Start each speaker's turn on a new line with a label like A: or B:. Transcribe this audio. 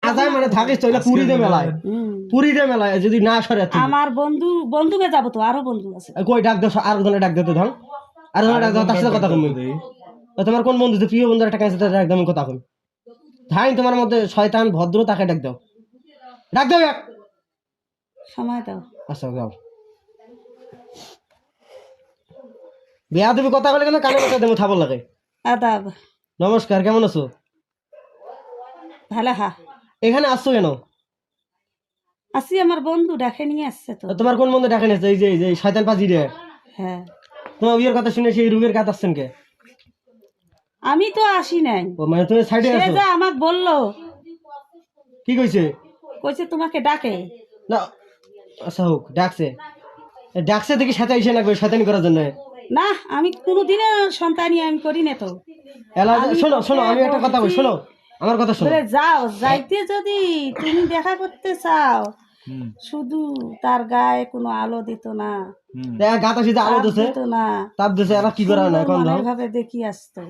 A: আজায় মানে থাকিস তো পুরীতে মেলায় যদি না সরে
B: আমার বন্ধুকে যাবো তো, আরো বন্ধু আছে।
A: কই ডাক দাও, আর জনে ডাক দিতে ধর, আর জনে ডাক দাও, তার সাথে কথা কমই। তোমার কোন বন্ধু প্রিয় বন্ধুর একটা কাছে তার একদম কথা কম। ধাই তোমার মধ্যে শয়তান ভদ্র, তাকে ডাক দাও, ডাক দাও এক
B: সময় দাও।
A: আচ্ছা যাও। বিয়া তুমি কথা বলে কেন কানে কথা দেবো থাবল লাগে।
B: আদাব।
A: নমস্কার, কেমন আছো?
B: ভালো। হা,
A: এখানে আসছো কেন?
B: আসি, আমার বন্ধু ডাকে নিয়ে আসছে তো।
A: তোমার কোন বন্ধু ডাকে নিয়েছে? এই যে শয়তান পাজি রে।
B: হ্যাঁ,
A: তোমার বিয়ের কথা শুনে সেই রুগের কাজ আসছেন কে?
B: আমি তো আসি নাই।
A: ও মানে তুমি সাইডে
B: সে
A: আছো?
B: যা আমাকে বললো,
A: কি কইছে?
B: কইছে তোমাকে ডাকে।
A: না আচ্ছা হোক, ডাকছে ডাকছে দেখি সাথে এসে লাগবে শয়তানি করার জন্য।
B: না, আমি কোনোদিনও সন্তানি আমি করি না তো।
A: এলা
B: আমি
A: শোনো শোনো,
B: তোকে
A: আমি একটা কথা বলি,
B: বলছি,
A: শোনো আমার কথা শোনো।
B: বলে যাও, যাইতে যদি তুমি দেখা করতে চাও, শুধু তার গায়ে কোনো আলো দিত না,
A: গাতা সিধা আলো
B: তাপ
A: দিছে,
B: দিত না,
A: তাপ দিছে, এরা কি করা না এখন
B: মনের ভাবে দেখি আসতো।